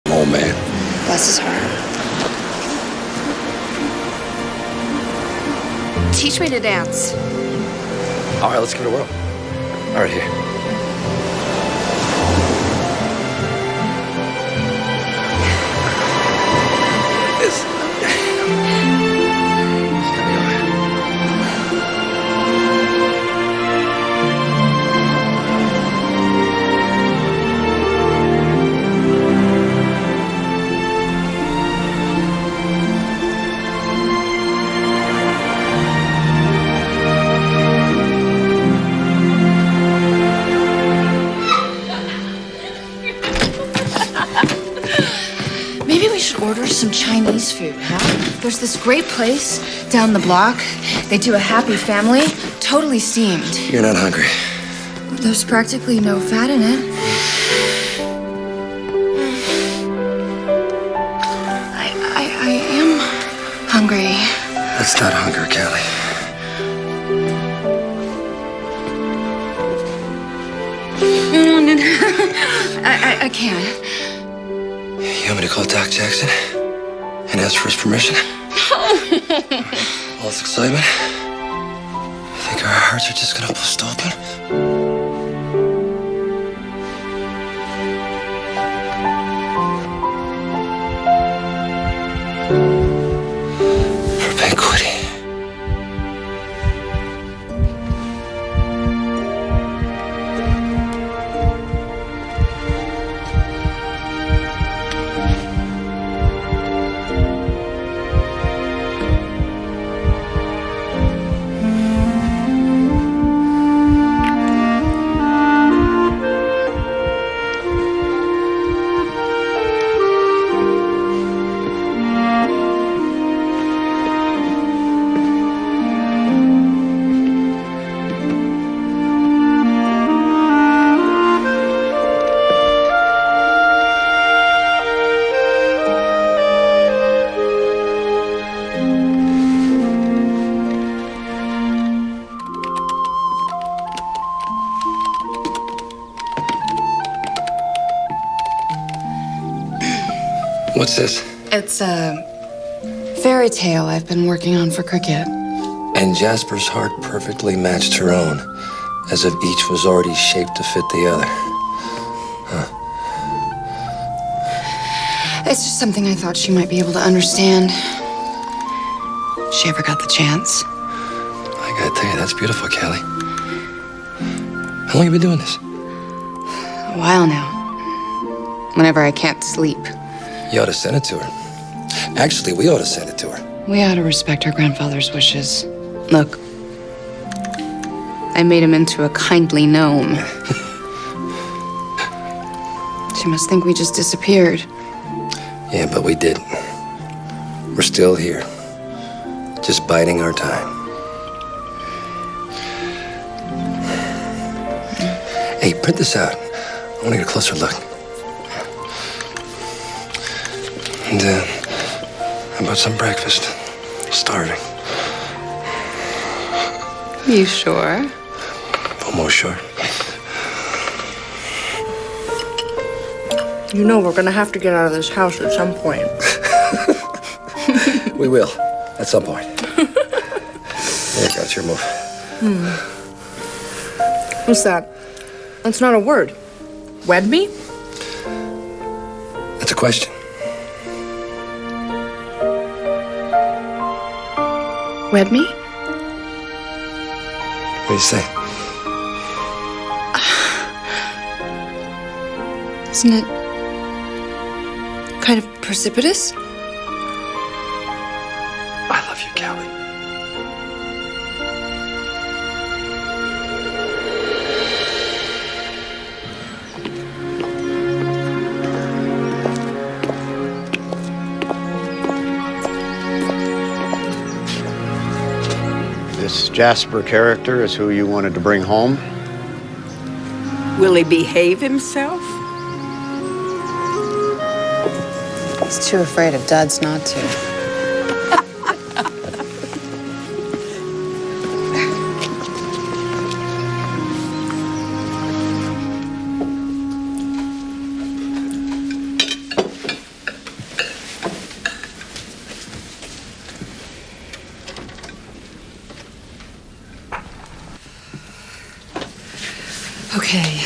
Oh, man. Bless his heart. Teach me to dance. All right, let's give it a whirl. All right, here. some Chinese food, huh? There's this great place down the block. They do a happy family, totally steamed. You're not hungry. There's practically no fat in it. I am hungry. That's not hunger, Callie. I can't. You want me to call Doc Jackson and ask for his permission? All this excitement? You think our hearts are just gonna bust open? For banquet. What's this? It's a fairy tale I've been working on for cricket. And Jasper's heart perfectly matched her own, as if each was already shaped to fit the other. It's just something I thought she might be able to understand. If she ever got the chance. I gotta tell you, that's beautiful, Callie. How long have you been doing this? A while now. Whenever I can't sleep. You ought to send it to her. Actually, we ought to send it to her. We ought to respect her grandfather's wishes. Look, I made him into a kindly gnome. She must think we just disappeared. Yeah, but we didn't. We're still here. Just biding our time. Hey, print this out. I want to get a closer look. And, how about some breakfast? Starving. You sure? Almost sure. You know we're gonna have to get out of this house at some point. We will, at some point. There you go, it's your move. What's that? That's not a word. Wed me? That's a question. Wed me? What do you say? Isn't it kind of precipitous? I love you, Callie. This Jasper character is who you wanted to bring home? Will he behave himself? He's too afraid of Duds not to. Okay.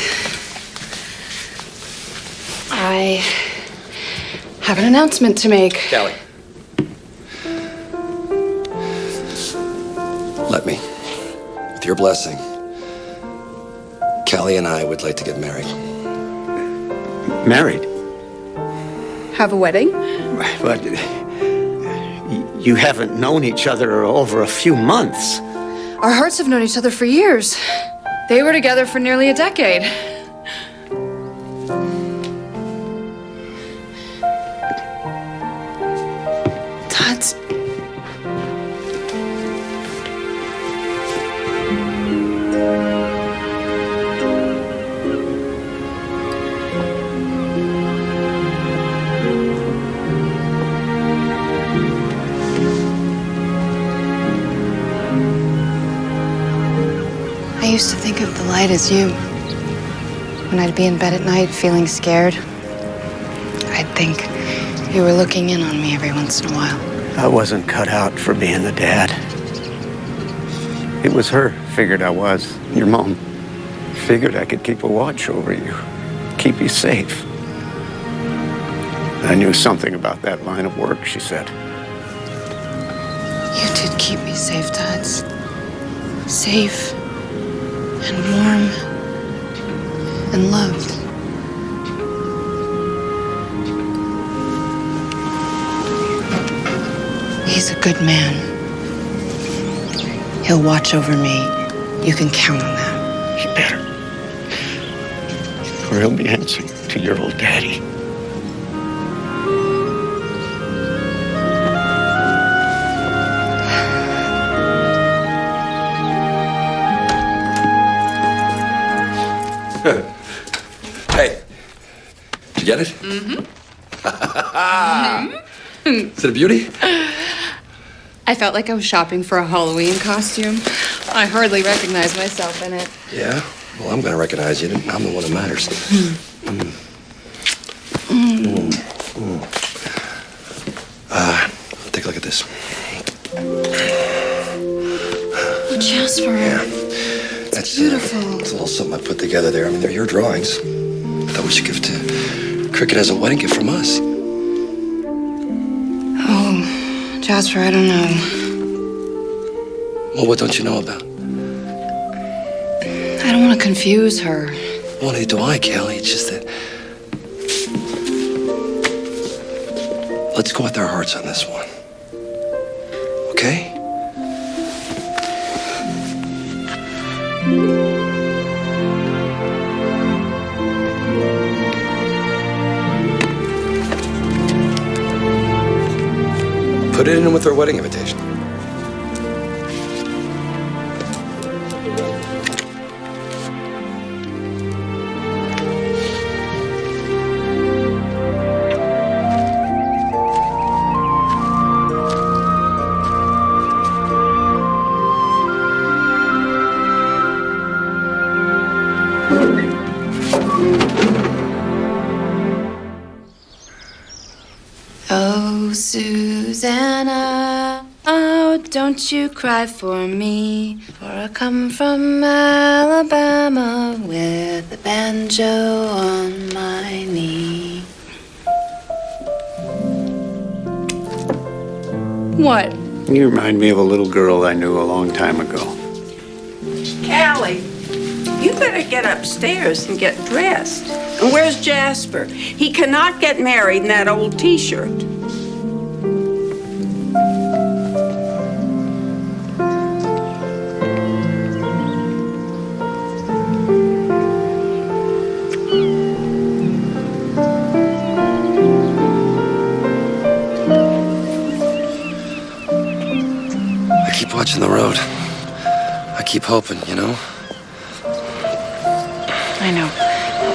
I have an announcement to make. Callie. Let me. With your blessing, Callie and I would like to get married. Married? Have a wedding? But you haven't known each other over a few months. Our hearts have known each other for years. They were together for nearly a decade. I used to think of the light as you. When I'd be in bed at night feeling scared, I'd think you were looking in on me every once in a while. I wasn't cut out for being the dad. It was her figured I was. Your mom figured I could keep a watch over you, keep you safe. I knew something about that line of work, she said. You did keep me safe, Tuds. Safe and warm and loved. He's a good man. He'll watch over me. You can count on that. You better. Or he'll be answering to your old daddy. Hey, did you get it? Mm-hmm. Is it a beauty? I felt like I was shopping for a Halloween costume. I hardly recognize myself in it. Yeah? Well, I'm gonna recognize you. I'm the one who matters. Take a look at this. Oh, Jasper. Yeah. It's beautiful. It's a little something I put together there. I mean, they're your drawings. I thought we should give to Cricket as a wedding gift from us. Oh, Jasper, I don't know. Well, what don't you know about? I don't want to confuse her. Well, neither do I, Kelly. It's just that... Let's go with our hearts on this one. Okay? Put it in with her wedding invitation. Oh, Susanna, oh, don't you cry for me, for I come from Alabama with a banjo on my knee. What? You remind me of a little girl I knew a long time ago. Callie, you better get upstairs and get dressed. And where's Jasper? He cannot get married in that old T-shirt. I keep watching the road. I keep hoping, you know? I know.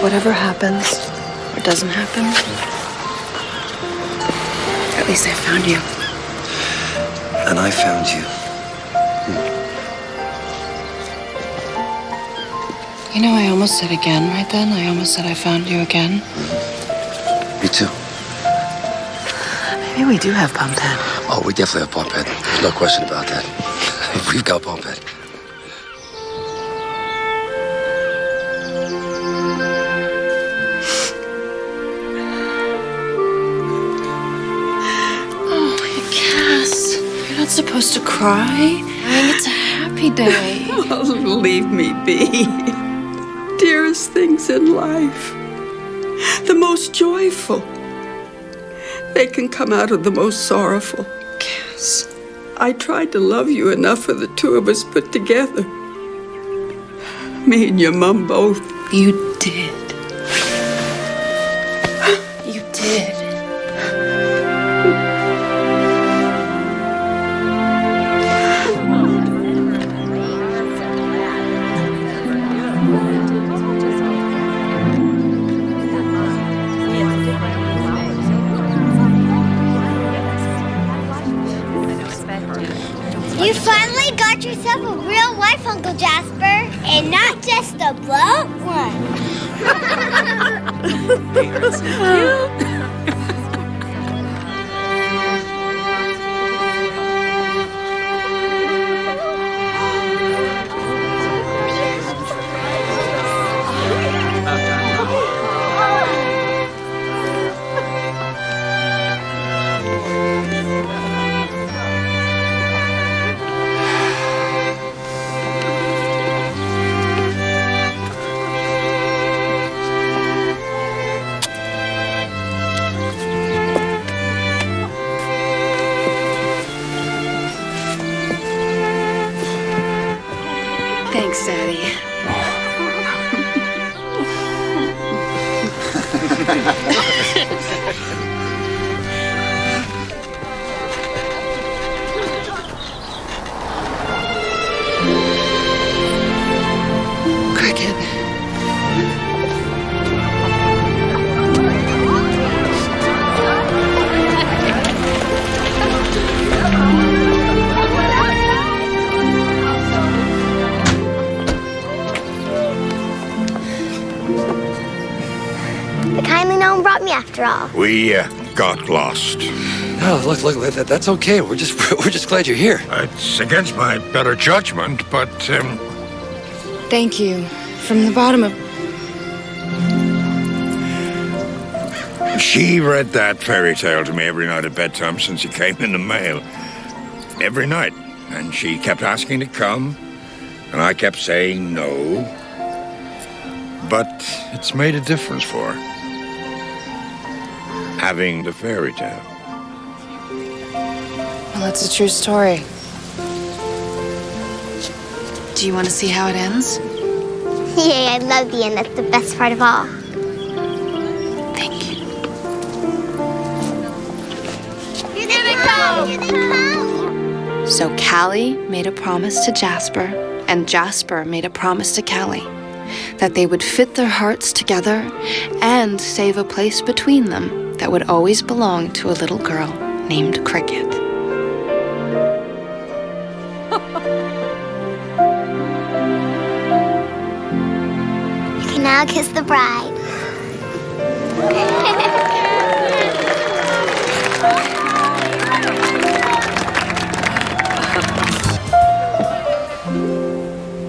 Whatever happens or doesn't happen, at least I found you. And I found you. You know, I almost said again right then. I almost said I found you again. Me too. Maybe we do have Pumphead. Oh, we definitely have Pumphead. There's no question about that. We've got Pumphead. You're not supposed to cry. I mean, it's a happy day. Oh, leave me be. Dearest things in life, the most joyful, they can come out of the most sorrowful. Cass. I tried to love you enough for the two of us put together. Me and your mom both. You did. You did. You finally got yourself a real wife, Uncle Jasper, and not just a blow one. Thanks, Daddy. Cricket. The kindly gnome brought me after all. We got lost. No, look, that's okay. We're just glad you're here. It's against my better judgment, but Thank you. From the bottom of... she read that fairy tale to me every night at bedtime since it came in the mail. Every night. And she kept asking to come, and I kept saying no. But it's made a difference for her. Having the fairy tale. Well, it's a true story. Do you want to see how it ends? Yay, I love the end. That's the best part of all. Thank you. Here they come! Here they come! So Callie made a promise to Jasper, and Jasper made a promise to Callie that they would fit their hearts together and save a place between them that would always belong to a little girl named Cricket. You can now kiss the bride.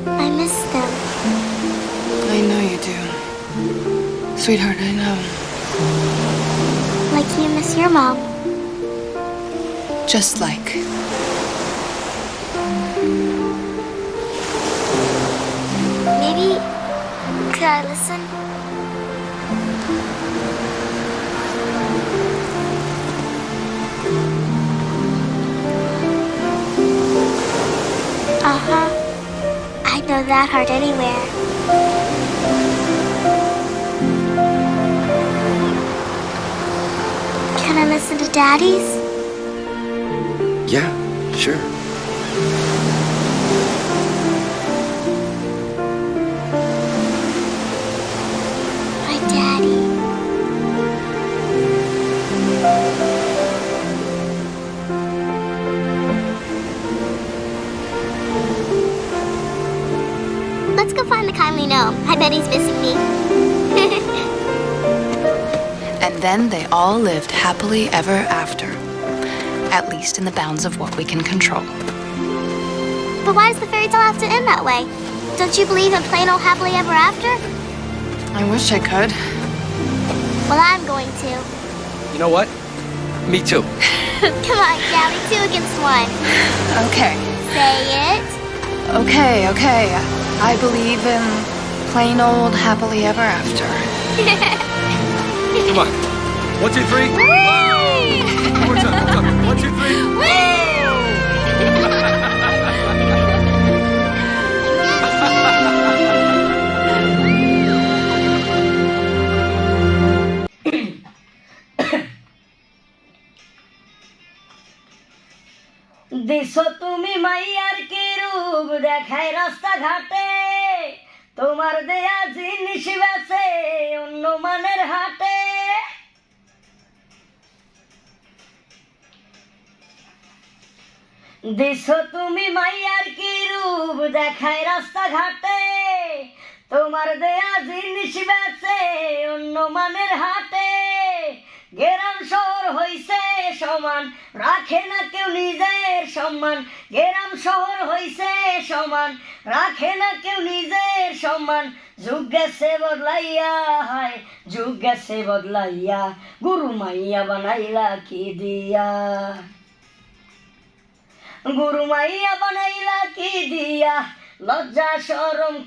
I miss them. I know you do. Sweetheart, I know. Like you miss your mom. Just like. Maybe, could I listen? Uh-huh. I'd know that heart anywhere. Can I listen to Daddy's? Yeah, sure. My daddy. Let's go find the kindly gnome. I bet he's missing me. And then they all lived happily ever after, at least in the bounds of what we can control. But why does the fairy tale have to end that way? Don't you believe in plain old happily ever after? I wish I could. Well, I'm going to. You know what? Me too. Come on, Callie, 2 against 1. Okay. Say it. Okay. I believe in plain old happily ever after. Come on. 1, 2, 3. One more time. 1, 2, 3. দিছো তুমি মাইয়ার কি রূপ দেখায় রাস্তা ঘাটে তোমার দেয়া জিনিস বেচে অন্য মানের হাটে দিছো তুমি মাইয়ার কি রূপ দেখায় রাস্তাঘাটে তোমার দেয়া জিনিস বেচে অন্য মানের হাটে গেরাম শহর হইছে সমান রাখে না কেউ নিজের সম্মান গেরাম শহর হইছে সমান রাখে না কেউ নিজের সম্মান যুগ গেছে বদলাইয়া হায় যুগ গেছে বদলাইয়া গুরু মাইয়া বানাইলা কি দিয়া গুরু মাইয়া বানাইলা কি দিয়া লজ্জা শরম